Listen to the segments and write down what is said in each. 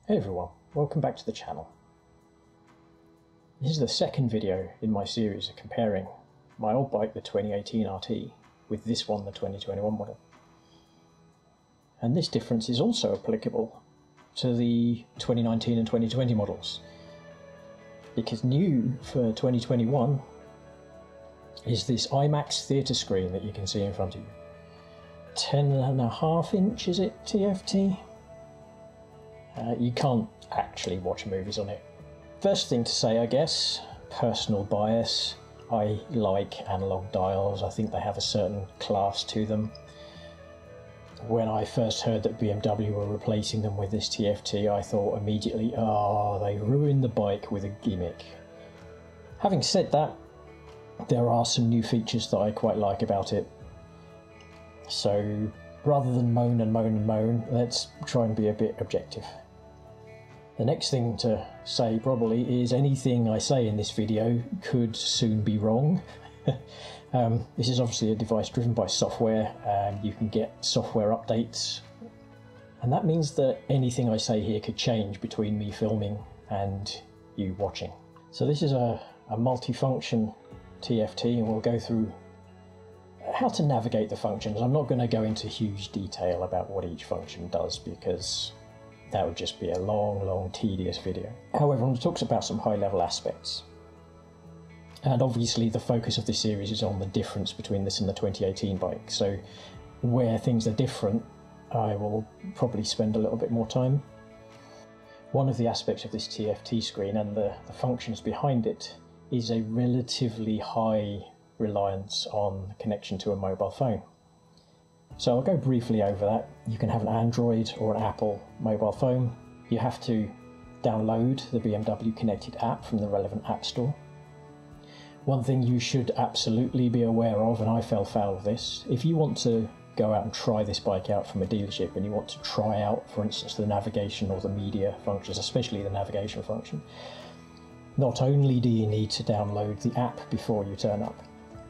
Hey everyone, welcome back to the channel. This is the second video in my series of comparing my old bike, the 2018 RT, with this one, the 2021 model. And this difference is also applicable to the 2019 and 2020 models, because new for 2021 is this IMAX theatre screen that you can see in front of you. 10.5 inch, is it, TFT? You can't actually watch movies on it. First thing to say, I guess, personal bias. I like analog dials. I think they have a certain class to them. When I first heard that BMW were replacing them with this TFT, I thought immediately, oh, they ruined the bike with a gimmick. Having said that, there are some new features that I quite like about it. So rather than moan and moan and moan, let's try and be a bit objective. The next thing to say probably is anything I say in this video could soon be wrong. This is obviously a device driven by software, and you can get software updates. And that means that anything I say here could change between me filming and you watching. So this is a multi-function TFT, and we'll go through how to navigate the functions. I'm not going to go into huge detail about what each function does, because that would just be a long, tedious video. However, I want to talk about some high-level aspects. And obviously the focus of this series is on the difference between this and the 2018 bike. So where things are different, I will probably spend a little bit more time. One of the aspects of this TFT screen and the functions behind it is a relatively high reliance on connection to a mobile phone. So I'll go briefly over that. You can have an Android or an Apple mobile phone. You have to download the BMW Connected app from the relevant app store. One thing you should absolutely be aware of, and I fell foul of this, if you want to go out and try this bike out from a dealership and you want to try out, for instance, the navigation or the media functions, especially the navigation function, not only do you need to download the app before you turn up,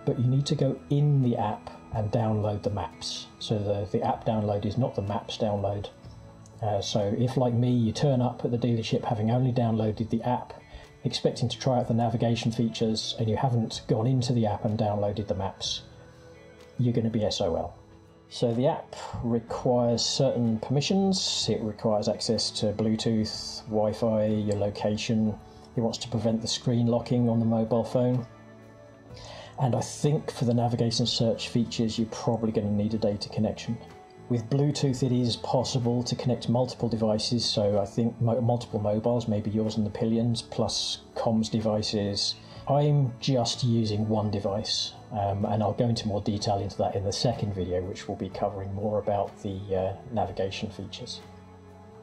but you need to go in the app and download the maps. So the app download is not the maps download. So if, like me, you turn up at the dealership having only downloaded the app, expecting to try out the navigation features, and you haven't gone into the app and downloaded the maps, you're going to be SOL. So the app requires certain permissions. It requires access to Bluetooth, Wi-Fi, your location. It wants to prevent the screen locking on the mobile phone. And I think for the navigation search features, you're probably going to need a data connection. With Bluetooth, it is possible to connect multiple devices, so I think multiple mobiles, maybe yours and the Pillions, plus comms devices. I'm just using one device, and I'll go into more detail into that in the second video, which will be covering more about the navigation features.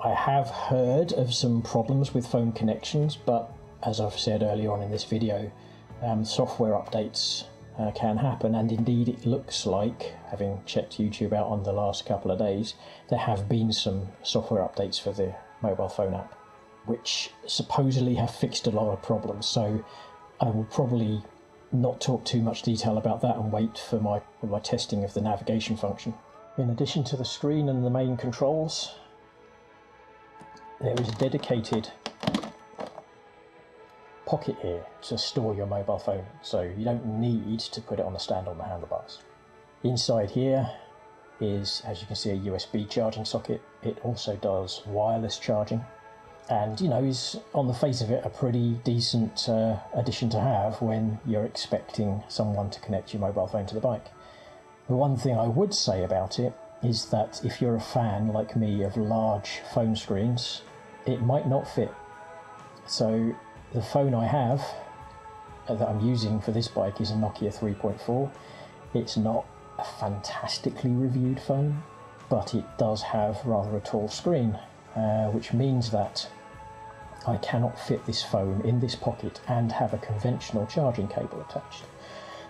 I have heard of some problems with phone connections, but as I've said earlier on in this video, software updates can happen, and indeed it looks like, having checked YouTube out on the last couple of days, there have been some software updates for the mobile phone app, which supposedly have fixed a lot of problems. So I will probably not talk too much detail about that and wait for my testing of the navigation function. In addition to the screen and the main controls, there is a dedicated pocket here to store your mobile phone, so you don't need to put it on the stand on the handlebars. Inside here is, as you can see, a USB charging socket. It also does wireless charging, and is on the face of it a pretty decent addition to have when you're expecting someone to connect your mobile phone to the bike. The one thing I would say about it is that if you're a fan like me of large phone screens, it might not fit. So the phone I have that I'm using for this bike is a Nokia 3.4. It's not a fantastically reviewed phone, but it does have rather a tall screen, which means that I cannot fit this phone in this pocket and have a conventional charging cable attached.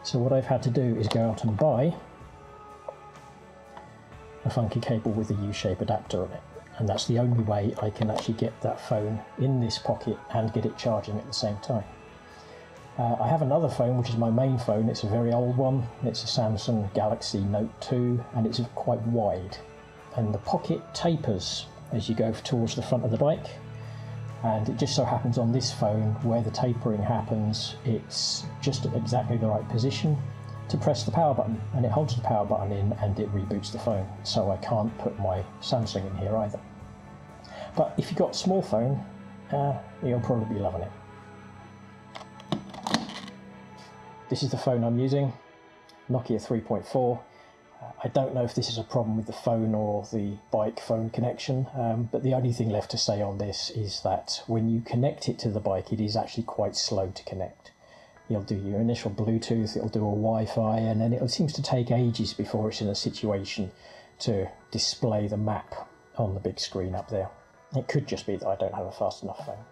So what I've had to do is go out and buy a funky cable with a U-shape adapter on it. And that's the only way I can actually get that phone in this pocket and get it charging at the same time. I have another phone, which is my main phone. It's a very old one. It's a Samsung Galaxy Note 2, and it's quite wide. And the pocket tapers as you go towards the front of the bike, And it just so happens on this phone where the tapering happens, it's just at exactly the right position to press the power button, and it holds the power button in and it reboots the phone, so I can't put my Samsung in here either. But if you've got a small phone, you'll probably be loving it. This is the phone I'm using, Nokia 3.4. I don't know if this is a problem with the phone or the bike phone connection, but the only thing left to say on this is that when you connect it to the bike, it is actually quite slow to connect. You'll do your initial Bluetooth, it'll do a Wi-Fi, and then it seems to take ages before it's in a situation to display the map on the big screen up there. It could just be that I don't have a fast enough phone.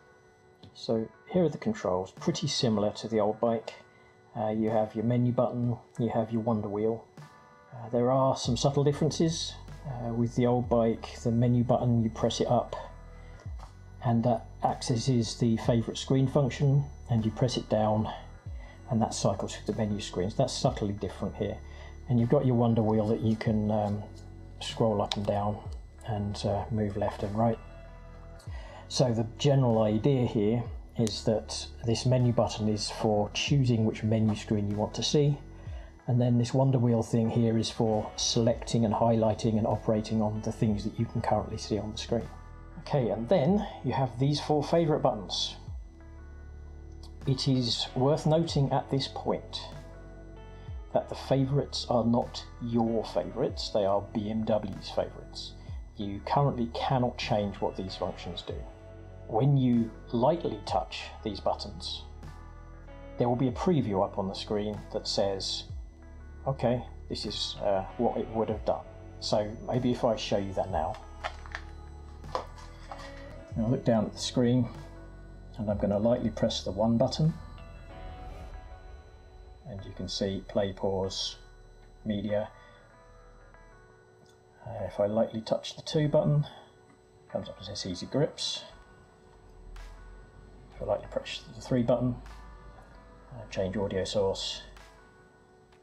So here are the controls, pretty similar to the old bike. You have your menu button, you have your wonder wheel. There are some subtle differences. With the old bike, the menu button, you press it up and that accesses the favourite screen function, and you press it down and that cycles through the menu screens. That's subtly different here. And you've got your wonder wheel that you can scroll up and down and move left and right. So the general idea here is that this menu button is for choosing which menu screen you want to see, and then this wonder wheel thing here is for selecting and highlighting and operating on the things that you can currently see on the screen. Okay, and then you have these four favourite buttons. It is worth noting at this point that the favourites are not your favourites, they are BMW's favourites. You currently cannot change what these functions do. When you lightly touch these buttons, there will be a preview up on the screen that says, okay, this is what it would have done. So maybe if I show you that now. Now look down at the screen, and I'm going to lightly press the 1 button, and you can see play, pause, media. If I lightly touch the 2 button, it comes up as this easy grips. If I lightly press the 3 button, change audio source,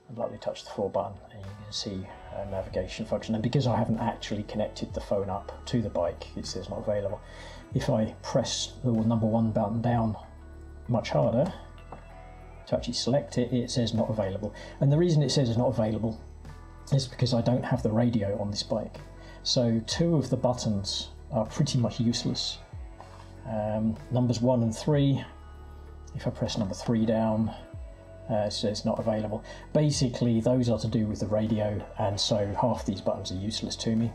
and lightly touch the 4 button, and you can see a navigation function. And because I haven't actually connected the phone up to the bike, it says not available. If I press the number 1 button down much harder to actually select it, it says not available. And the reason it says it's not available is because I don't have the radio on this bike. So 2 of the buttons are pretty much useless. Numbers 1 and 3, if I press number 3 down, it says not available. Basically those are to do with the radio, and so half these buttons are useless to me.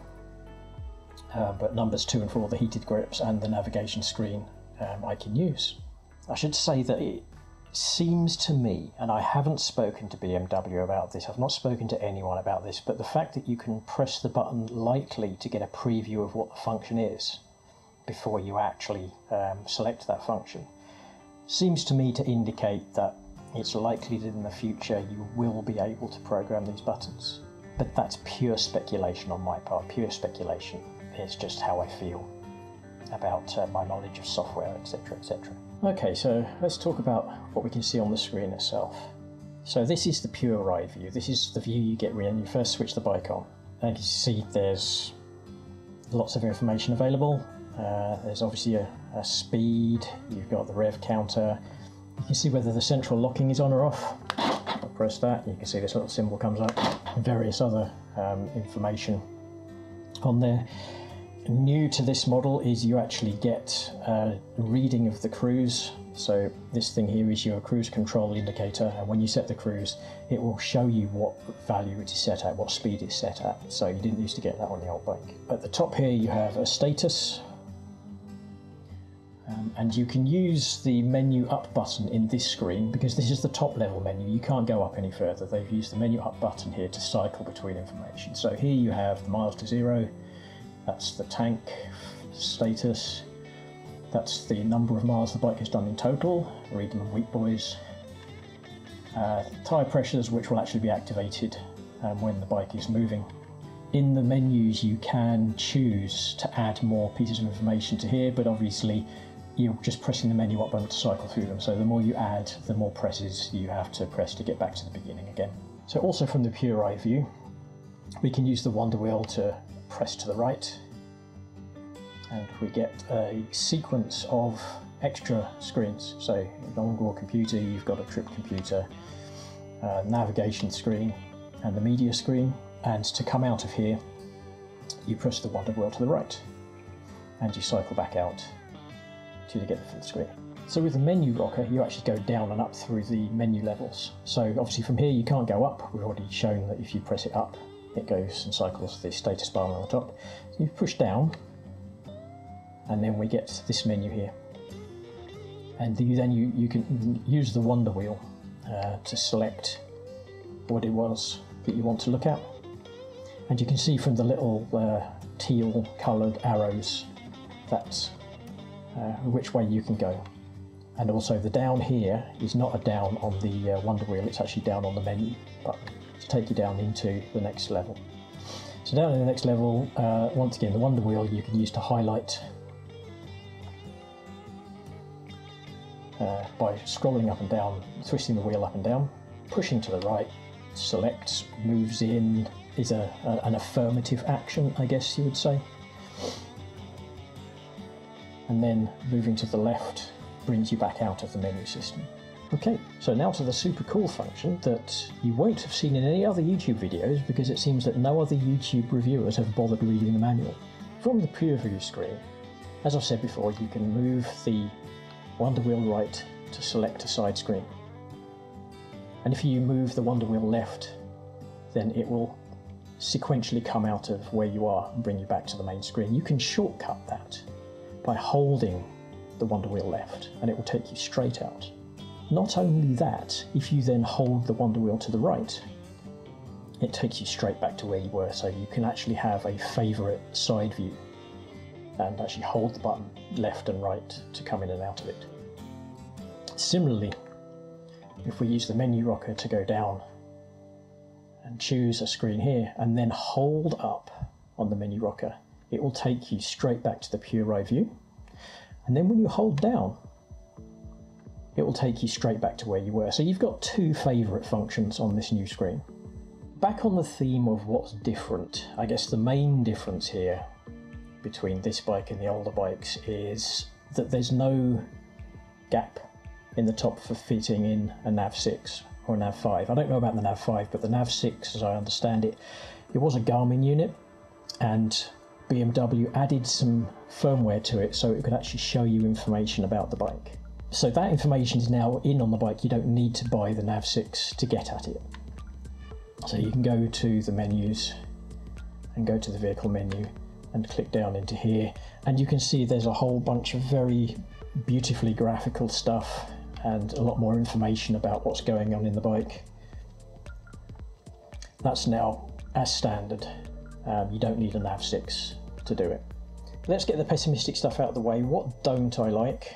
But numbers 2 and 4, the heated grips and the navigation screen, I can use. I should say that it seems to me, and I haven't spoken to BMW about this, I've not spoken to anyone about this, but the fact that you can press the button lightly to get a preview of what the function is before you actually select that function seems to me to indicate that it's likely that in the future you will be able to program these buttons. But that's pure speculation on my part, pure speculation. It's just how I feel about my knowledge of software, etc, etc. Okay, so let's talk about what we can see on the screen itself. So this is the pure ride view. This is the view you get when you first switch the bike on. And you can see there's lots of information available. There's obviously a speed, you've got the rev counter. You can see whether the central locking is on or off. If I press that, you can see this little symbol comes up, and various other information on there. New to this model is you actually get a reading of the cruise. So this thing here is your cruise control indicator, and when you set the cruise, it will show you what value it is set at, what speed it's set at. So you didn't used to get that on the old bike. At the top here you have a status, and you can use the menu up button in this screen because this is the top level menu. You can't go up any further. They've used the menu up button here to cycle between information. So here you have the miles to 0. That's the tank status. That's the number of miles the bike has done in total. Read them in week boys. Tyre pressures, which will actually be activated when the bike is moving. In the menus you can choose to add more pieces of information to here, but obviously you're just pressing the menu up button to cycle through them. So the more you add, the more presses you have to press to get back to the beginning again. So also from the pure eye view, we can use the wonder wheel to press to the right, and we get a sequence of extra screens. So on your computer you've got a trip computer, navigation screen and the media screen, and to come out of here you press the wonder wheel to the right and you cycle back out till you get the full screen. So with the menu rocker you actually go down and up through the menu levels. So obviously from here you can't go up, we've already shown that if you press it up it goes and cycles the status bar on the top. So you push down and then we get this menu here, and you can use the wonder wheel to select what it was that you want to look at, and you can see from the little teal coloured arrows that's which way you can go. And also the down here is not a down on the wonder wheel, it's actually down on the menu button to take you down into the next level. So down in the next level, once again the wonder wheel you can use to highlight by scrolling up and down, twisting the wheel up and down, pushing to the right, select, moves in, is an affirmative action, I guess you would say. And then moving to the left brings you back out of the menu system. Okay, so now to the super cool function that you won't have seen in any other YouTube videos because it seems that no other YouTube reviewers have bothered reading the manual. From the preview screen, as I've said before, you can move the wonder wheel right to select a side screen. And if you move the wonder wheel left, then it will sequentially come out of where you are and bring you back to the main screen. You can shortcut that by holding the wonder wheel left and it will take you straight out. Not only that, if you then hold the wonder wheel to the right, it takes you straight back to where you were, so you can actually have a favourite side view and actually hold the button left and right to come in and out of it. Similarly, if we use the menu rocker to go down and choose a screen here and then hold up on the menu rocker, it will take you straight back to the pure eye view. And then when you hold down, it will take you straight back to where you were. So you've got two favourite functions on this new screen. Back on the theme of what's different, I guess the main difference here between this bike and the older bikes is that there's no gap in the top for fitting in a nav6 or a nav5. I don't know about the nav5, but the nav6, as I understand it, it was a Garmin unit and BMW added some firmware to it so it could actually show you information about the bike. So that information is now in on the bike, you don't need to buy the nav6 to get at it. So you can go to the menus and go to the vehicle menu and click down into here, and you can see there's a whole bunch of very beautifully graphical stuff and a lot more information about what's going on in the bike. That's now as standard. You don't need a nav6 to do it. Let's get the pessimistic stuff out of the way. What don't I like?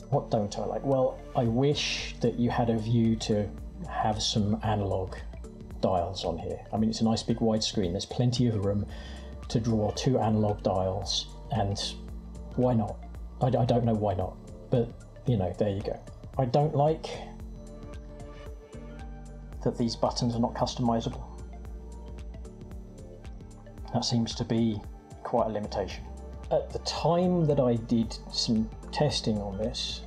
What don't I like? Well, I wish that you had a view to have some analog dials on here. I mean, it's a nice big wide screen. There's plenty of room to draw two analog dials, and why not? I don't know why not, but you know, there you go. I don't like that these buttons are not customizable. That seems to be quite a limitation. At the time that I did some testing on this,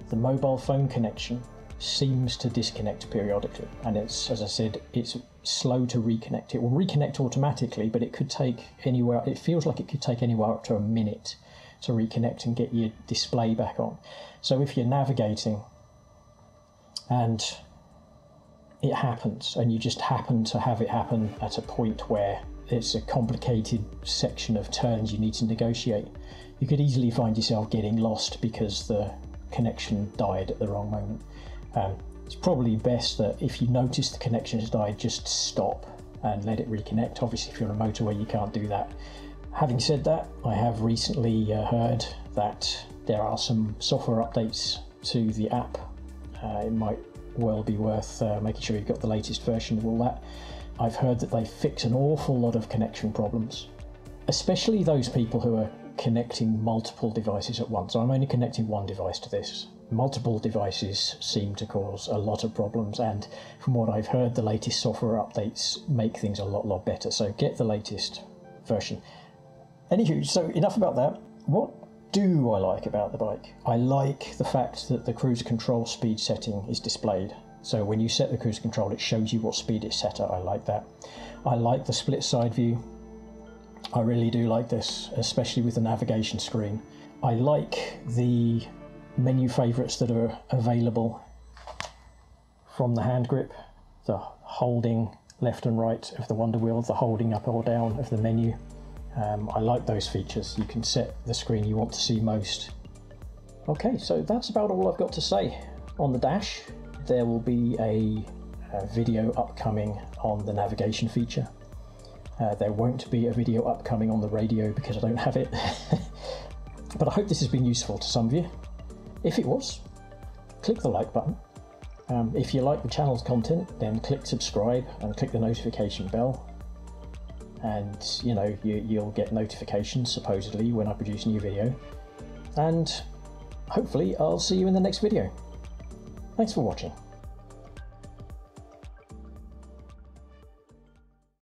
the mobile phone connection seems to disconnect periodically, and it's, as I said, it's slow to reconnect. It will reconnect automatically, but it could take anywhere, it feels like it could take anywhere up to a minute to reconnect and get your display back on. So if you're navigating and it happens, and you just happen to have it happen at a point where it's a complicated section of turns you need to negotiate, you could easily find yourself getting lost because the connection died at the wrong moment. It's probably best that if you notice the connection has died, just stop and let it reconnect. Obviously, if you're on a motorway, you can't do that. Having said that, I have recently heard that there are some software updates to the app. It might well be worth making sure you've got the latest version of all that. I've heard that they fix an awful lot of connection problems, especially those people who are connecting multiple devices at once. I'm only connecting one device to this. Multiple devices seem to cause a lot of problems, and from what I've heard, the latest software updates make things a lot better, so get the latest version. Anywho, so enough about that. What do I like about the bike? I like the fact that the cruise control speed setting is displayed. So when you set the cruise control, it shows you what speed it's set at. I like that. I like the split side view. I really do like this, especially with the navigation screen. I like the menu favourites that are available from the hand grip, the holding left and right of the wonder wheel, the holding up or down of the menu. I like those features. You can set the screen you want to see most. Okay, so that's about all I've got to say on the dash. There will be a video upcoming on the navigation feature. There won't be a video upcoming on the radio because I don't have it. But I hope this has been useful to some of you. If it was, click the like button. If you like the channel's content, then click subscribe and click the notification bell. And you know, you'll get notifications supposedly when I produce a new video. And hopefully I'll see you in the next video. Thanks for watching.